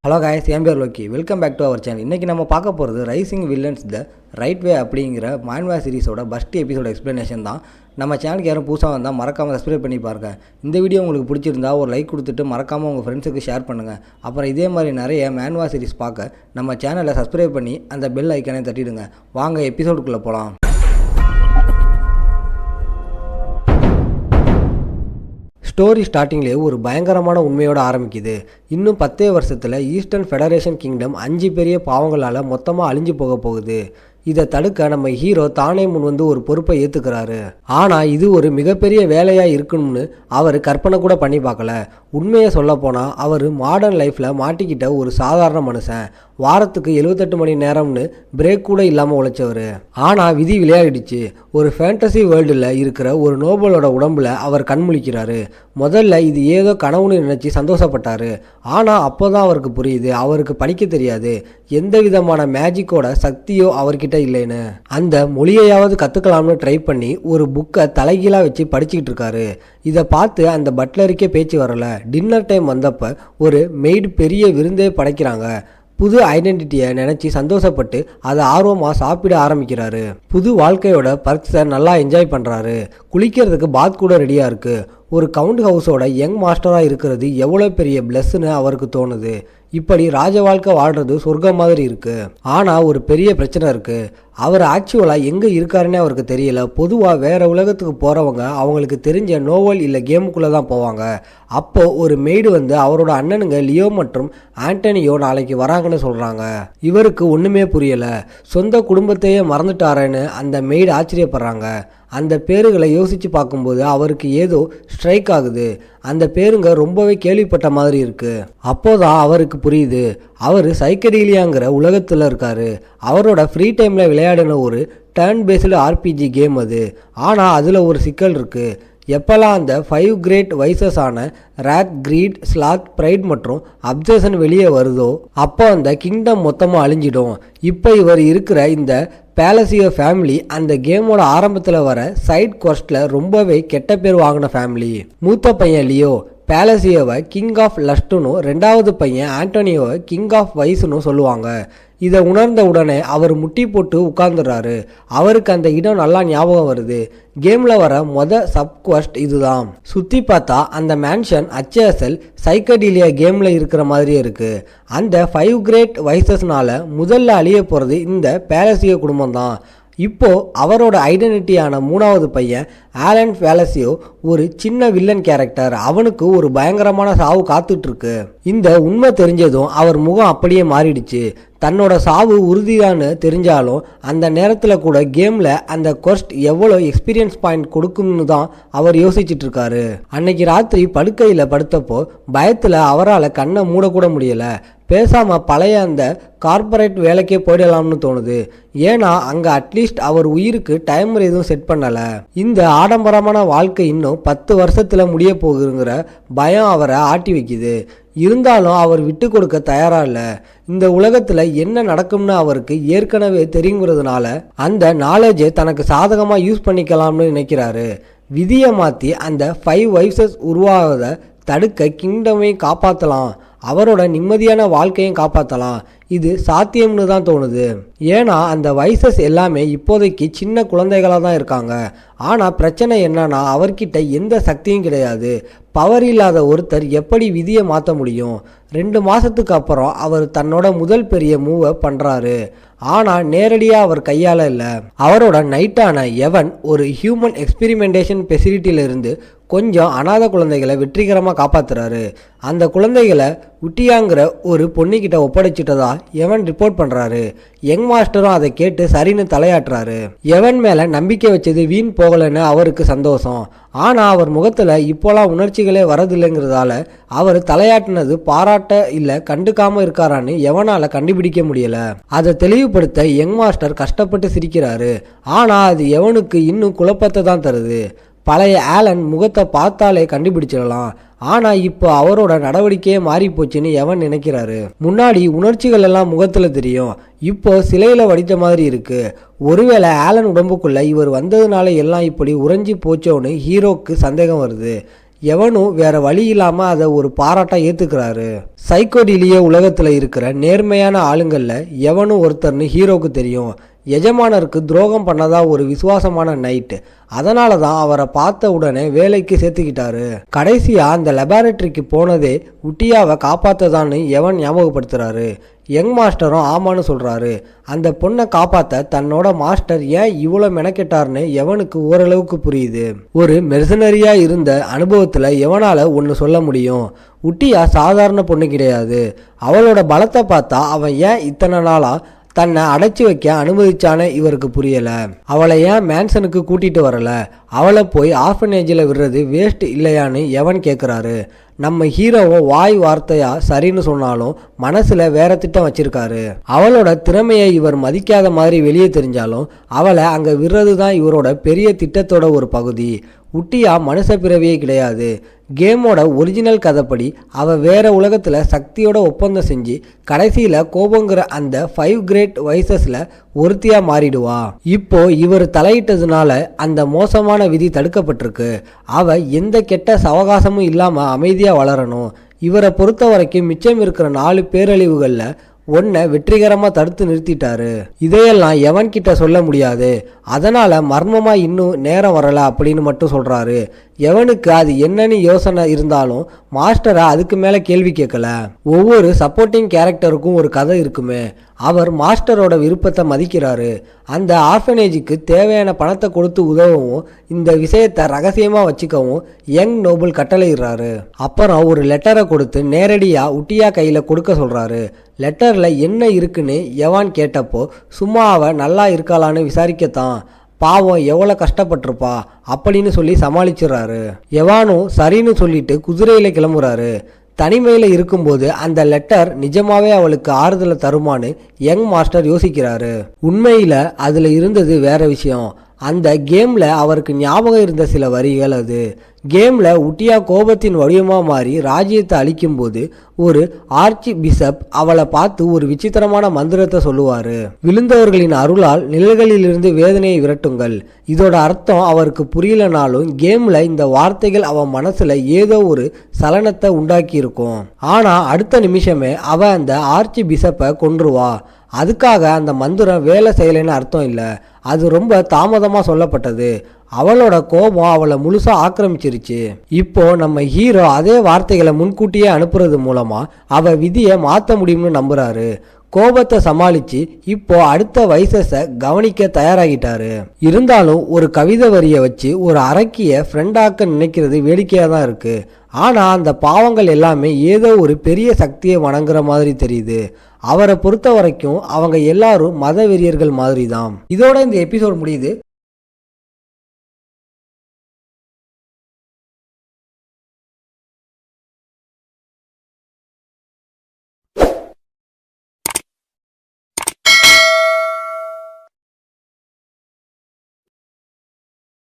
Hello guys, என் பேர் Lokki. Welcome back to our channel. இன்றைக்கி நம்ம பார்க்க போகிறது raising villains the right way அப்படிங்கிற மான்வா சீரிஸோட ஃபஸ்ட் எபிசோட எக்ஸ்ப்ளனேஷன் தான். நம்ம சேனலுக்கு யாரும் புதுசாக வந்தால் மறக்காமல் சப்ஸ்கிரைப் பண்ணி பாருங்கள். இந்த வீடியோ உங்களுக்கு பிடிச்சிருந்தா ஒரு லைக் கொடுத்துட்டு மறக்காமல் உங்கள் ஃப்ரெண்ட்ஸுக்கு ஷேர் பண்ணுங்கள். அப்புறம் இதே மாதிரி நிறைய மான்வா சீரிஸ் பார்க்க நம்ம சேனலை சப்ஸ்கிரைப் பண்ணி அந்த பெல் ஐக்கனை தட்டிடுங்க. வாங்க எபிசோடுக்குள்ளே போகலாம். ஸ்டோரி ஸ்டார்டிங்லேயே ஒரு பயங்கரமான உண்மையோடு ஆரம்பிக்குது. இன்னும் 10 வருஷத்தில் ஈஸ்டர்ன் ஃபெடரேஷன் கிங்டம் 5 பெரிய பாவங்களால் மொத்தமாக அழிஞ்சு போகுது. இதை தடுக்க நம்ம ஹீரோ தானே முன் வந்து ஒரு பொறுப்பை ஏற்றுக்கிறாரு. ஆனால் இது ஒரு மிகப்பெரிய வேலையாக இருக்கணும்னு அவர் கற்பனை கூட பண்ணி பார்க்கல. உண்மையை சொல்ல போனால் அவர் மாடர்ன் லைஃப்பில் மாட்டிக்கிட்ட ஒரு சாதாரண மனுஷன். வாரத்துக்கு 78 மணி நேரம்னு பிரேக் கூட இல்லாமல் உழைச்சவர். ஆனால் விதி விளையாடிடுச்சு. ஒரு ஃபேண்டசி வேர்ல்டில் இருக்கிற ஒரு நோபலோட உடம்புல அவர் கண்முழிக்கிறாரு. முதல்ல இது ஏதோ கனவுன்னு நினச்சி சந்தோஷப்பட்டார். ஆனால் அப்போ தான் அவருக்கு புரியுது, அவருக்கு படிக்க தெரியாது, எந்த விதமான மேஜிக்கோட சக்தியோ அவர்கிட்ட இல்லைன்னு. அந்த மொழியையாவது கற்றுக்கலாம்னு ட்ரை பண்ணி ஒரு புக்கை தலைகீழாக வச்சு படிச்சுக்கிட்டு இருக்காரு. இதை பார்த்து அந்த பட்லருக்கே பேச்சு வரல. டின்னர் டைம் வந்தப்போ ஒரு மெய்டு பெரிய விருந்தே படைக்கிறாங்க. புது ஐடென்டிட்டியை நினச்சி சந்தோஷப்பட்டு அதை ஆர்வமாக சாப்பிட ஆரம்பிக்கிறாரு. புது வாழ்க்கையோட பர்க்ஸை நல்லா என்ஜாய் பண்ணுறாரு. குளிக்கிறதுக்கு பாத் கூட ரெடியாக இருக்குது. ஒரு கவுண்ட் ஹவுஸோட யங் மாஸ்டராக இருக்கிறது எவ்வளோ பெரிய பிளஸ்ன்னு அவருக்கு தோணுது. இப்படி ராஜ வாழ்க்கை வாழ்கிறது சொர்க்கம் மாதிரி இருக்குது. ஆனால் ஒரு பெரிய பிரச்சனை இருக்குது. அவர் ஆக்சுவலாக எங்கே இருக்காருன்னே அவருக்கு தெரியல. பொதுவாக வேறு உலகத்துக்கு போகிறவங்க அவங்களுக்கு தெரிஞ்ச நோவல் இல்லை கேமுக்குள்ளே தான் போவாங்க. அப்போது ஒரு மெய்டு வந்து அவரோட அண்ணனுங்க லியோ மற்றும் ஆண்டனியோ நாளைக்கு வராங்கன்னு சொல்கிறாங்க. இவருக்கு ஒன்றுமே புரியலை. சொந்த குடும்பத்தையே மறந்துட்டாரேன்னு அந்த மெய்டு ஆச்சரியப்படுறாங்க. அந்த பேருகளை யோசித்து பார்க்கும்போது அவருக்கு ஏதோ ஸ்ட்ரைக் ஆகுது. அந்த பேருங்க ரொம்பவே கேள்விப்பட்ட மாதிரி இருக்குது. அப்போதான் அவருக்கு புரியுது, அவர் சைக்கடீலியாங்கிற உலகத்தில் இருக்கார். அவரோட ஃப்ரீ டைமில் விளையாடின ஒரு டர்ன் பேஸ்டு RPG கேம் அது. ஆனால் அதில் ஒரு சிக்கல் இருக்குது. எப்போல்லாம் அந்த 5 கிரேட் வைசஸ் ஆன ராத், கிரீட், ஸ்லாத், ப்ரைட் மற்றும் அப்சஷன் வெளியே வருதோ அப்போ அந்த கிங்டம் மொத்தமாக அழிஞ்சிடும். இப்போ இவர் இருக்கிற இந்த பேலசியோ ஃபேமிலி அந்த கேமோட ஆரம்பத்தில் வர சைட் குவெஸ்ட்டில் ரொம்பவே கெட்ட பேர் வாங்கின ஃபேமிலி. மூத்த பையன் லியோ பேலசியோவை கிங் ஆஃப் லஸ்ட்டுன்னு, ரெண்டாவது பையன் ஆண்டனியோவை கிங் ஆஃப் வைஸ்னு சொல்லுவாங்க. இதை உணர்ந்த உடனே அவர் முட்டி போட்டு உட்கார்ந்துடுறாரு. அவருக்கு அந்த இடம் நல்லா ஞாபகம் வருது. கேமில் வர சப்குவஸ்ட் இதுதான். சுற்றி பார்த்தா அந்த மேன்ஷன் HSL சைக்கடீலியா கேமில் இருக்கிற மாதிரியே இருக்குது. அந்த 5 கிரேட் வைசஸ்னால முதல்ல அழிய போகிறது இந்த பேலசியோ குடும்பம் தான். இப்போ அவரோட ஐடென்டிட்டியான 3வது பையன் ஆலன் பேலசியோ ஒரு சின்ன வில்லன் கேரக்டர். அவனுக்கு ஒரு பயங்கரமான சாவு காத்துட்டு இருக்கு. இந்த உண்மை தெரிஞ்சதும் அவர் முகம் அப்படியே மாறிடுச்சு. தன்னோட சாவு உறுதியான்னு தெரிஞ்சாலும் அந்த நேரத்தில் கூட கேமில் அந்த கொஸ்ட் எவ்வளோ எக்ஸ்பீரியன்ஸ் பாயிண்ட் கொடுக்கும்னு தான் அவர் யோசிச்சுட்டு இருக்காரு. அன்னைக்கு ராத்திரி படுக்கையில் படுத்தப்போ பயத்தில் அவரால் கண்ணை மூடக்கூட முடியலை. பேசாமல் பழைய அந்த கார்பரேட் வேலைக்கே போயிடலாம்னு தோணுது. ஏன்னா அங்கே அட்லீஸ்ட் அவர் உயிருக்கு டைமர் எதுவும் செட் பண்ணலை. இந்த ஆடம்பரமான வாழ்க்கை இன்னும் 10 வருஷத்தில் முடிய போகுங்கிற பயம் அவரை ஆட்டி வைக்குது. இருந்தாலும் அவர் விட்டு கொடுக்க தயாராக இல்லை. இந்த உலகத்தில் என்ன நடக்கும்னு அவருக்கு ஏற்கனவே தெரியுங்கிறதுனால அந்த நாலேஜை தனக்கு சாதகமாக யூஸ் பண்ணிக்கலாம்னு நினைக்கிறாரு. விதியை மாற்றி அந்த 5 வைசஸ் உருவாவதை தடுக்க கிங்டமை காப்பாற்றலாம், அவரோட நிம்மதியான வாழ்க்கையும் காப்பாற்றலாம். இது சாத்தியம்னு தான் தோணுது. ஏன்னா அந்த வைசஸ் எல்லாமே இப்போதைக்கு சின்ன குழந்தைகளாக தான் இருக்காங்க. ஆனால் பிரச்சனை என்னன்னா அவர்கிட்ட எந்த சக்தியும் கிடையாது. பவர் இல்லாத ஒருத்தர் எப்படி விதியை மாற்ற முடியும்? 2 மாதத்துக்கு அப்புறம் அவர் தன்னோட முதல் பெரிய மூவை பண்ணுறாரு. ஆனால் நேரடியாக அவர் கையால் இல்லை. அவரோட நைட்டான எவன் ஒரு ஹியூமன் எக்ஸ்பெரிமெண்டேஷன் ஃபெசிலிட்டியிலிருந்து கொஞ்சம் அநாத குழந்தைகளை வெற்றிகரமாக காப்பாற்றுறாரு. அந்த குழந்தைகளை உட்டியாங்கிற ஒரு பொண்ணுக்கிட்ட ஒப்படைச்சிட்டதா எவன் ரிப்போர்ட் பண்ணுறாரு. யங் மாஸ்டரும் அதை கேட்டு சரின்னு தலையாட்டுறாரு. எவன் மேலே நம்பிக்கை வச்சது வீண் போகலைன்னு அவருக்கு சந்தோஷம். ஆனால் அவர் முகத்தில் இப்போலாம் உணர்ச்சிகளே வரதில்லைங்கிறதால அவர் தலையாட்டினது பாராட்ட இல்லை கண்டுக்காமல் இருக்காரான்னு எவனால் கண்டுபிடிக்க முடியலை. அதை தெளிவுபடுத்த யங் மாஸ்டர் கஷ்டப்பட்டு சிரிக்கிறாரு. ஆனால் அது எவனுக்கு இன்னும் குழப்பத்தை தான் தருது. பழைய ஆலன் முகத்தை பார்த்தாலே கண்டுபிடிச்சிடலாம். ஆனால் இப்போ அவரோட நடவடிக்கையே மாறி போச்சுன்னு எவன் நினைக்கிறாரு. முன்னாடி உணர்ச்சிகள் எல்லாம் முகத்தில் தெரியும், இப்போ சிலையில் வடித்த மாதிரி இருக்கு. ஒருவேளை ஆலன் உடம்புக்குள்ள இவர் வந்ததுனால எல்லாம் இப்படி உறைஞ்சி போச்சோன்னு ஹீரோக்கு சந்தேகம் வருது. எவனும் வேற வழி இல்லாம அதை ஒரு பாராட்டா ஏத்துக்கிறாரு. சைக்கோடிலிய உலகத்துல இருக்கிற நேர்மையான ஆளுங்கள்ல எவனும் ஒருத்தர்னு ஹீரோக்கு தெரியும். எஜமானருக்கு துரோகம் பண்ணதா ஒரு விசுவாசமான நைட். அதனால தான் அவரை பார்த்த உடனே வேலைக்கு சேர்த்துக்கிட்டாரு. கடைசியா அந்த லெபார்டரிக்கு போனதே உட்டியாவை காப்பாத்ததான்னு எவன் ஞாபகப்படுத்துறாரு. யங் மாஸ்டரும் ஆமான்னு சொல்றாரு. அந்த பொண்ணை காப்பாத்த தன்னோட மாஸ்டர் ஏன் இவ்வளோ மெனக்கெட்டார்னு எவனுக்கு ஓரளவுக்கு புரியுது. ஒரு மெர்சனரியா இருந்த அனுபவத்துல எவனால ஒன்று சொல்ல முடியும், உட்டியா சாதாரண பொண்ணு கிடையாது. அவளோட பலத்தை பார்த்தா அவன் ஏன் இத்தனை நாளா தன்னை அடைச்சி வைக்க அனுமதிச்சானே இவருக்கு புரியல. அவளை ஏன் மேன்சனுக்கு கூட்டிட்டு வரல, அவளை போய் ஆர்ஃபனேஜில் விடுறது வேஸ்ட் இல்லையான்னு எவன் கேட்குறாரு. நம்ம ஹீரோவும் வாய் வார்த்தையா சரின்னு சொன்னாலும் மனசுல வேற திட்டம் வச்சிருக்காரு. அவளோட திறமையை இவர் மதிக்காத மாதிரி வெளியே தெரிஞ்சாலும் அவளை அங்க விடுறது தான் இவரோட பெரிய திட்டத்தோட ஒரு பகுதி. உட்டியா மனுஷ பிறவியே கிடையாது. கேமோட ஒரிஜினல் கதைப்படி அவ வேற உலகத்துல சக்தியோட ஒப்பந்தம் செஞ்சு கடைசியில கோபங்கிற அந்த 5 கிரேட் வைசஸ்ல ஒருத்தியா மாறிடுவா. இப்போ இவர் தலையிட்டதுனால அந்த மோசமான விதி தடுக்கப்பட்டிருக்கு. அவ எந்த கெட்ட சவகாசமும் இல்லாம அமைதியா வளரணும். இவரை பொறுத்த வரைக்கும் மிச்சம் இருக்கிற 4 பேரழிவுகள்ல ஒன்றை வெற்றிகரமாக தடுத்து நிறுத்திட்டாரு. இதையெல்லாம் எவன் கிட்ட சொல்ல முடியாது. அதனால மர்மமா இன்னும் நேரம் வரல அப்படின்னு மட்டும் சொல்றாரு. எவனுக்கு அது என்னன்னு யோசனை இருந்தாலும் மாஸ்டரை அதுக்கு மேல கேள்வி கேட்கல. ஒவ்வொரு சப்போர்ட்டிங் கேரக்டருக்கும் ஒரு கதை இருக்குமே. அவர் மாஸ்டரோட விருப்பத்தை மதிக்கிறாரு. அந்த ஆர்ஃபனேஜுக்கு தேவையான பணத்தை கொடுத்து உதவவும் இந்த விஷயத்தை ரகசியமா வச்சுக்கவும் யங் நோபல் கட்டளையிடுறாரு. அப்புறம் ஒரு லெட்டரை கொடுத்து நேரடியா உட்டியா கையில கொடுக்க சொல்றாரு. லெட்டர்ல என்ன இருக்குன்னு எவான் கேட்டப்போ சும்மா அவ நல்லா இருக்காளான்னு விசாரிக்கத்தான், பாவம் எவ்வளோ கஷ்டப்பட்டிருப்பா அப்படின்னு சொல்லி சமாளிச்சிடறாரு. எவானும் சரின்னு சொல்லிட்டு குதிரையில கிளம்புறாரு. தனிமையில் இருக்கும்போது அந்த லெட்டர் நிஜமாவே அவளுக்கு ஆறுதலை தருமான்னு யங் மாஸ்டர் யோசிக்கிறாரு. உண்மையில அதுல இருந்தது வேற விஷயம். அந்த கேம்ல அவருக்கு ஞாபகம் இருந்த சில வரிகள். அது கேம்ல உட்டியா கோபத்தின் வடிவமா மாறி ராஜ்யத்தை அழிக்கும் போது ஒரு ஆர்ச்சி பிஷப் அவளை பார்த்து ஒரு விசித்திரமான மந்திரத்தை சொல்லுவாரு. விழுந்தவர்களின் அருளால் நிழல்களிலிருந்து வேதனையை விரட்டுங்கள். இதோட அர்த்தம் அவருக்கு புரியலனாலும் கேம்ல இந்த வார்த்தைகள் அவன் மனசுல ஏதோ ஒரு சலனத்தை உண்டாக்கி இருக்கும். ஆனா அடுத்த நிமிஷமே அவ அந்த ஆர்ச்சி பிஷப்பை கொன்றுவா. அதுக்காக அந்த மந்திரம் வேலை செய்யலைன்னு அர்த்தம் இல்லை. அது ரொம்ப தாமதமா சொல்லப்பட்டது. அவளோட கோபம் அவளை முழுசா ஆக்கிரமிச்சிருச்சு. இப்போ நம்ம ஹீரோ அதே வார்த்தைகளை முன்கூட்டியே அனுப்புறது மூலமா அவ விதியை மாற்ற முடியும்னு நம்புறாரு. கோபத்தை சமாளிச்சு இப்போ அடுத்த வைசஸை கவனிக்க தயாராகிட்டாரு. இருந்தாலும் ஒரு கவிதை வரியை வச்சு ஒரு அரக்கிய ஃப்ரெண்டாக்க நினைக்கிறது வேடிக்கையா தான் இருக்கு. ஆனா அந்த பாவங்கள் எல்லாமே ஏதோ ஒரு பெரிய சக்தியை வணங்குற மாதிரி தெரியுது. அவரை பொறுத்த வரைக்கும் அவங்க எல்லாரும் மத வெறியர்கள் மாதிரி தான். இதோட இந்த எபிசோட் முடியுது.